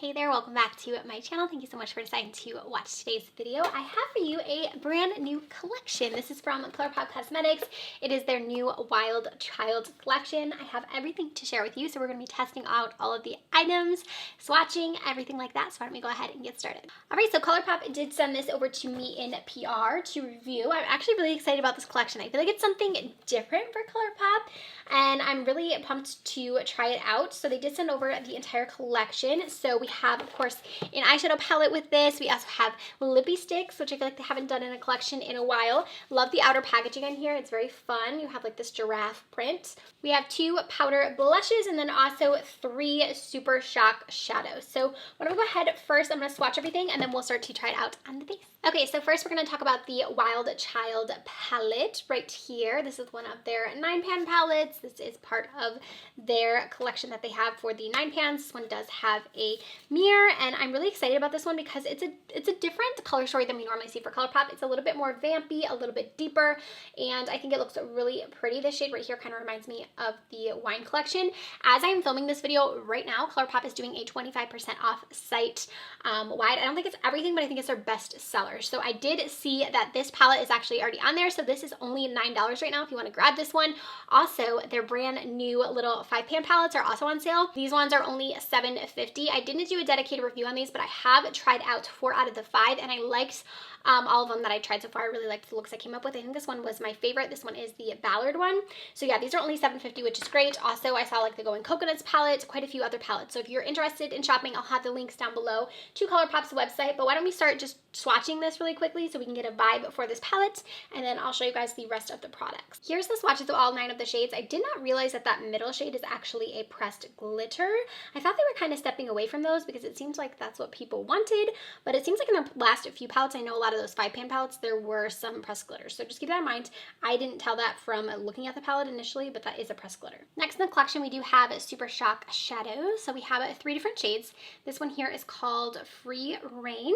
Hey there, welcome back to my channel. Thank you so much for deciding to watch today's video. I have for you a brand new collection. This is from Colourpop Cosmetics. It is their new Wild Child collection. I have everything to share with you, so we're going to be testing out all of the items, swatching, everything like that. So why don't we go ahead and get started. Alright, so Colourpop did send this over to me in PR to review. I'm actually really excited about this collection. I feel like it's something different for Colourpop, and I'm really pumped to try it out. So they did send over the entire collection. So we have, of course, an eyeshadow palette with this. We also have Lippie Stix, which I feel like they haven't done in a collection in a while. Love the outer packaging on here. It's very fun. You have like this giraffe print. We have 2 powder blushes and then also 3 Super Shock shadows. So why don't we go ahead first, I'm going to swatch everything and then we'll start to try it out on the face. Okay, so first we're going to talk about the Wild Child palette right here. This is one of their 9-pan palettes. This is part of their collection that they have for the 9 pans. This one does have a mirror, and I'm really excited about this one because it's a different color story than we normally see for Colourpop. It's a little bit more vampy, a little bit deeper, and I think it looks really pretty. This shade right here kind of reminds me of the wine collection. As I'm filming this video right now, Colourpop is doing a 25% off site wide. I don't think it's everything, but I think it's their best seller. So I did see that this palette is actually already on there, so this is only $9 right now if you want to grab this one. Also, their brand new little 5-pan palettes are also on sale. These ones are only $7.50. I didn't do a dedicated review on these, but I have tried out 4 out of the 5, and I liked all of them that I tried so far. I really liked the looks I came up with. I think this one was my favorite. This one is the Ballard one. So yeah, these are only $7.50, which is great. Also, I saw like the Going Coconuts palette, quite a few other palettes. So if you're interested in shopping, I'll have the links down below to Colourpop's website. But why don't we start just swatching this really quickly so we can get a vibe for this palette, and then I'll show you guys the rest of the products. Here's the swatches of all 9 of the shades. I did not realize that that middle shade is actually a pressed glitter. I thought they were kind of stepping away from those because it seems like that's what people wanted, but it seems like in their last few palettes, I know a lot of those 5-pan palettes, there were some pressed glitters. So just keep that in mind. I didn't tell that from looking at the palette initially, but that is a pressed glitter. Next in the collection, we do have Super Shock shadows. So we have 3 different shades. This one here is called Free Reign.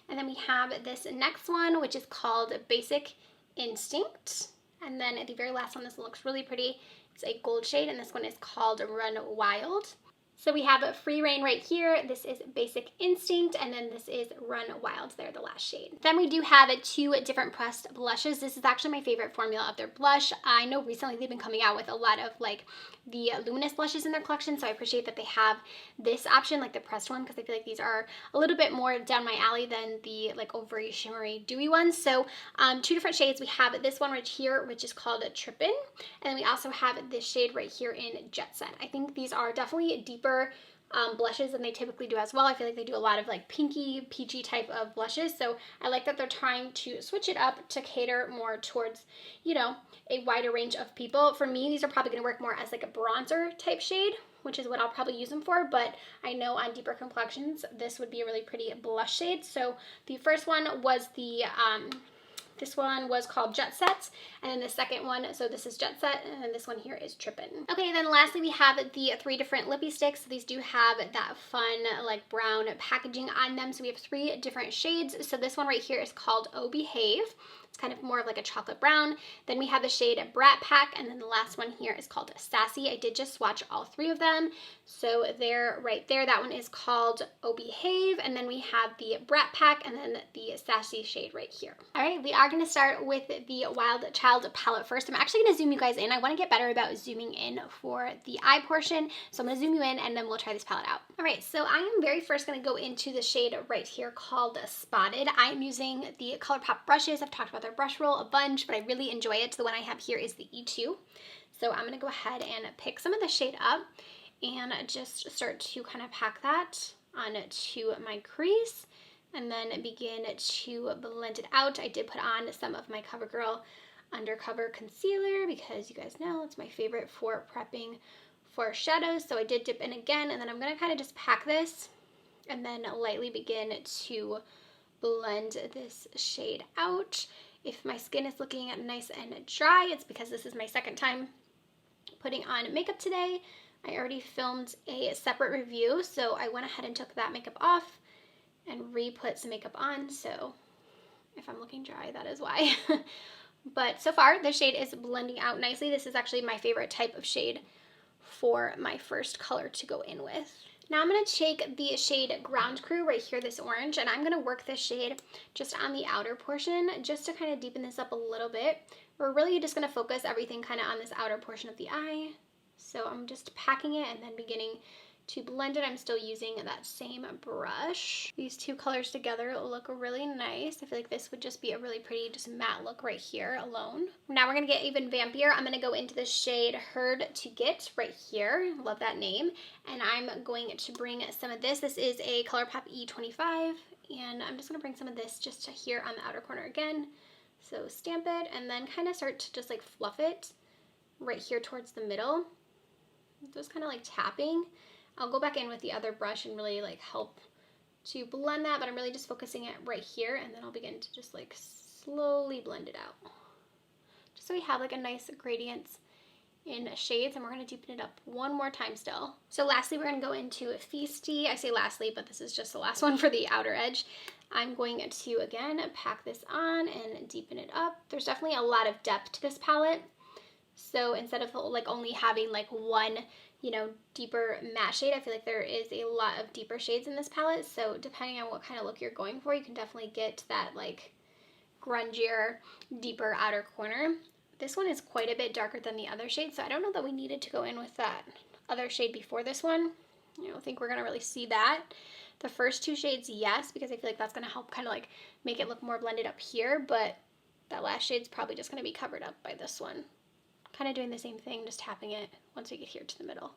And then we have this next one, which is called Basic Instinct. And then the very last one, this looks really pretty. It's a gold shade, and this one is called Run Wild. So we have Free Reign right here. This is Basic Instinct, and then this is Run Wild there, the last shade. Then we do have 2 different pressed blushes. This is actually my favorite formula of their blush. I know recently they've been coming out with a lot of like the luminous blushes in their collection, so I appreciate that they have this option, like the pressed one, because I feel like these are a little bit more down my alley than the like overly shimmery dewy ones. So 2 different shades. We have this one right here, which is called Trippin, and then we also have this shade right here in Jet Set. I think these are definitely deeper blushes than they typically do as well. I feel like they do a lot of like pinky, peachy type of blushes, so I like that they're trying to switch it up to cater more towards, you know, a wider range of people. For me, these are probably going to work more as like a bronzer type shade, which is what I'll probably use them for, but I know on deeper complexions, this would be a really pretty blush shade. So the first one was the this one was called Jet Set, and then the second one, so this is Jet Set, and then this one here is Trippin. Okay, then lastly we have the 3 different Lippie Stix. So these do have that fun like brown packaging on them. So we have 3 different shades. So this one right here is called Oh Behave. It's kind of more of like a chocolate brown. Then we have the shade Brat Pack, and then the last one here is called Sassy. I did just swatch all 3 of them. So they're right there. That one is called Oh Behave, and then we have the Brat Pack, and then the Sassy shade right here. All right, we are going to start with the Wild Child palette first. I'm actually going to zoom you guys in. I want to get better about zooming in for the eye portion. So I'm going to zoom you in, and then we'll try this palette out. All right, so I am very first going to go into the shade right here called Spotted. I am using the Colourpop brushes. I've talked about their brush roll a bunch, but I really enjoy it. So the one I have here is the E2. So I'm going to go ahead and pick some of the shade up and just start to kind of pack that onto my crease and then begin to blend it out. I did put on some of my CoverGirl Undercover Concealer because you guys know it's my favorite for prepping for shadows. So I did dip in again, and then I'm going to kind of just pack this and then lightly begin to blend this shade out. If my skin is looking nice and dry, it's because this is my second time putting on makeup today. I already filmed a separate review, so I went ahead and took that makeup off and re-put some makeup on. So if I'm looking dry, that is why. But so far, the shade is blending out nicely. This is actually my favorite type of shade for my first color to go in with. Now I'm going to take the shade Ground Crew right here, this orange, and I'm going to work this shade just on the outer portion just to kind of deepen this up a little bit. We're really just going to focus everything kind of on this outer portion of the eye. So I'm just packing it and then beginning to blend it. I'm still using that same brush. These two colors together look really nice. I feel like this would just be a really pretty just matte look right here alone. Now we're going to get even vampier. I'm going to go into the shade Herdtoget right here. Love that name. And I'm going to bring some of this. This is a Colourpop E25. And I'm just going to bring some of this just to here on the outer corner again. So stamp it and then kind of start to just like fluff it right here towards the middle. Just kind of like tapping. I'll go back in with the other brush and really like help to blend that, but I'm really just focusing it right here, and then I'll begin to just like slowly blend it out. Just so we have like a nice gradient in shades, and we're going to deepen it up one more time still. So lastly, we're going to go into Feisty. I say lastly, but this is just the last one for the outer edge. I'm going to, again, pack this on and deepen it up. There's definitely a lot of depth to this palette. So instead of like only having like one, you know, deeper matte shade, I feel like there is a lot of deeper shades in this palette. So depending on what kind of look you're going for, you can definitely get that like grungier, deeper outer corner. This one is quite a bit darker than the other shade, so I don't know that we needed to go in with that other shade before this one. I don't think we're gonna really see that. The first two shades, yes, because I feel like that's gonna help kind of like make it look more blended up here, but that last shade's probably just gonna be covered up by this one. Kind of doing the same thing, just tapping it once we get here to the middle.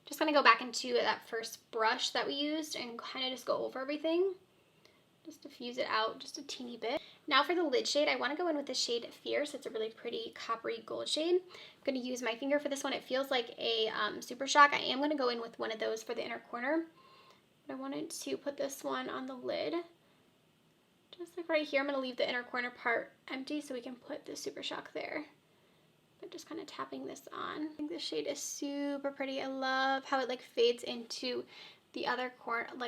Just gonna go back into that first brush that we used and kind of just go over everything. Just diffuse it out just a teeny bit. Now for the lid shade, I want to go in with the shade Fierce. It's a really pretty coppery gold shade. I'm going to use my finger for this one. It feels like a Super Shock. I am going to go in with one of those for the inner corner. But I wanted to put this one on the lid. Just like right here, I'm going to leave the inner corner part empty so we can put the Super Shock there. But just kind of tapping this on. I think this shade is super pretty. I love how it like fades into the other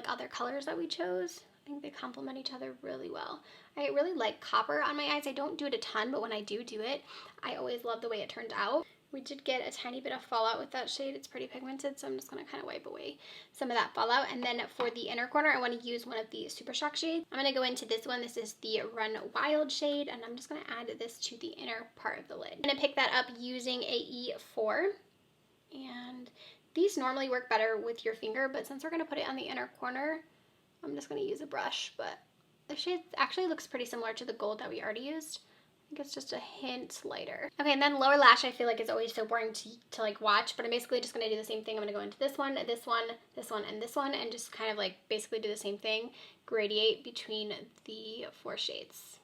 other colors that we chose. I think they complement each other really well. I really like copper on my eyes. I don't do it a ton, but when I do it, I always love the way it turned out. We did get a tiny bit of fallout with that shade. It's pretty pigmented, so I'm just going to kind of wipe away some of that fallout. And then for the inner corner, I want to use one of the Super Shock shades. I'm going to go into this one. This is the Run Wild shade, and I'm just going to add this to the inner part of the lid. I'm going to pick that up using a E4. And these normally work better with your finger, but since we're going to put it on the inner corner, I'm just going to use a brush. But the shade actually looks pretty similar to the gold that we already used. I think it's just a hint lighter. Okay, and then lower lash I feel like is always so boring to like watch, but I'm basically just going to do the same thing. I'm going to go into this one, this one, this one, and this one, and just kind of like basically do the same thing, gradiate between the four shades.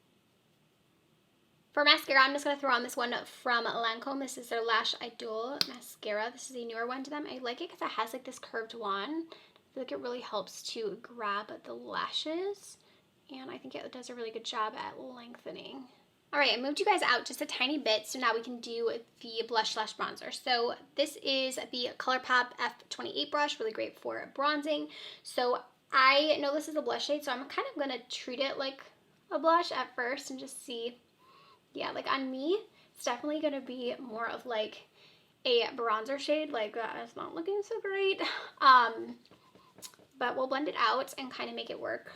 For mascara, I'm just going to throw on this one from Lancome. This is their Lash Idole mascara. This is a newer one to them. I like it because it has like this curved wand. I feel like it really helps to grab the lashes, and I think it does a really good job at lengthening. All right, I moved you guys out just a tiny bit, so now we can do the blush slash bronzer. So this is the Colourpop F28 brush, really great for bronzing. So I know this is a blush shade, so I'm kind of gonna treat it like a blush at first and just see. Yeah, like on me, it's definitely gonna be more of like a bronzer shade. Like that is not looking so great. But we'll blend it out and kind of make it work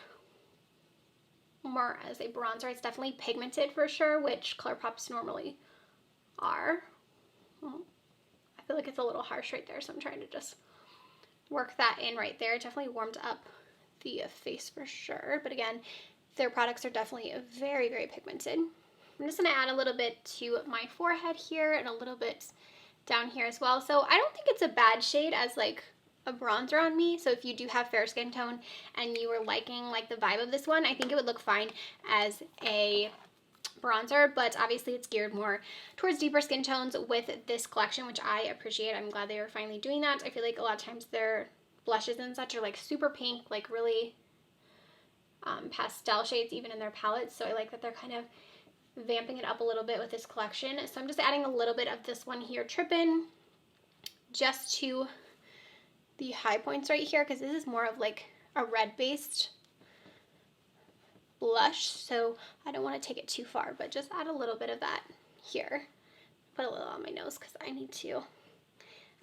more as a bronzer. It's definitely pigmented for sure, which Colourpops normally are. Well, I feel like it's a little harsh right there, so I'm trying to just work that in right there. It definitely warmed up the face for sure, but again, their products are definitely very, very pigmented. I'm just going to add a little bit to my forehead here and a little bit down here as well. So I don't think it's a bad shade as like a bronzer on me. So if you do have fair skin tone and you were liking like the vibe of this one, I think it would look fine as a bronzer, but obviously it's geared more towards deeper skin tones with this collection, which I appreciate. I'm glad they are finally doing that. I feel like a lot of times their blushes and such are like super pink, like really pastel shades even in their palettes. So I like that they're kind of vamping it up a little bit with this collection. So I'm just adding a little bit of this one here, Trippin, just to the high points right here, because this is more of like a red based blush, so I don't want to take it too far, but just add a little bit of that here. Put a little on my nose because I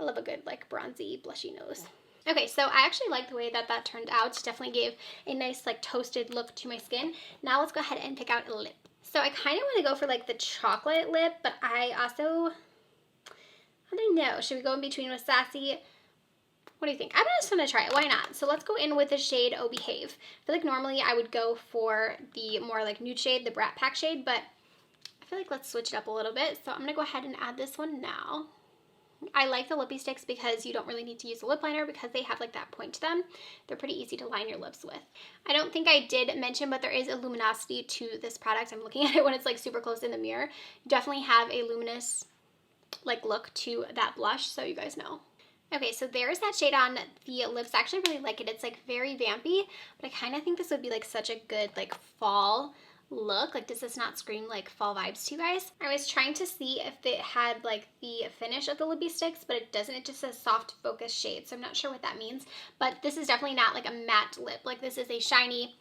love a good like bronzy blushy nose. Okay, so I actually like the way that that turned out. It definitely gave a nice like toasted look to my skin. Now let's go ahead and pick out a lip. So I kind of want to go for like the chocolate lip, but I don't know. Should we go in between with Sassy? What do you think? I'm just gonna try it. Why not? So let's go in with the shade Oh Behave. I feel like normally I would go for the more like nude shade, the Brat Pack shade, but I feel like let's switch it up a little bit. So I'm gonna go ahead and add this one now. I like the Lippie Stix because you don't really need to use a lip liner because they have like that point to them. They're pretty easy to line your lips with. I don't think I did mention, but there is a luminosity to this product. I'm looking at it when it's like super close in the mirror. You definitely have a luminous like look to that blush, so you guys know. Okay, so there's that shade on the lips. I actually really like it. It's like very vampy, but I kind of think this would be like such a good like fall look. Like, does this not scream like fall vibes to you guys? I was trying to see if it had like the finish of the Lippie Stix, but it doesn't. It just says soft focus shade, so I'm not sure what that means. But this is definitely not like a matte lip. Like, this is a shiny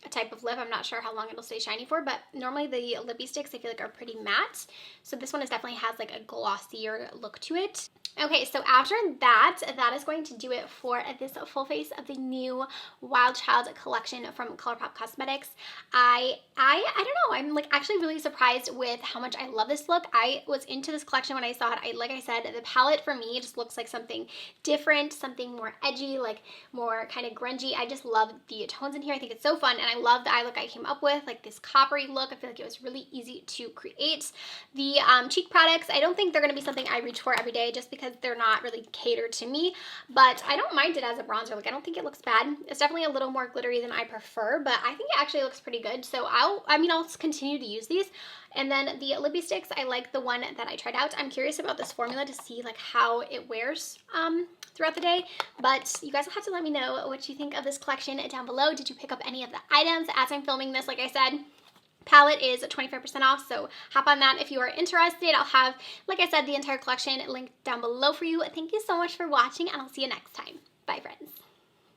type of lip. I'm not sure how long it'll stay shiny for, but normally the Lippie Stix I feel like are pretty matte. So this one definitely has like a glossier look to it. Okay, so after that is going to do it for this full face of the new Wild Child collection from Colourpop Cosmetics. I don't know, I'm like actually really surprised with how much I love this look. I was into this collection when I saw it. Like I said, the palette for me just looks like something different, something more edgy, like more kind of grungy. I just love the tones in here. I think it's so fun, and I love the eye look I came up with, like this coppery look. I feel like it was really easy to create. The cheek products, I don't think they're going to be something I reach for every day just because they're not really catered to me, but I don't mind it as a bronzer. Like, I don't think it looks bad. It's definitely a little more glittery than I prefer, but I think it actually looks pretty good. So I'll continue to use these. And then the Lippie Stix, I like the one that I tried out. I'm curious about this formula to see like how it wears throughout the day, but you guys will have to let me know what you think of this collection down below. Did you pick up any of the items as I'm filming this? Like I said, palette is 25% off, so hop on that if you are interested. I'll have, like I said, the entire collection linked down below for you. Thank you so much for watching, and I'll see you next time. Bye, friends.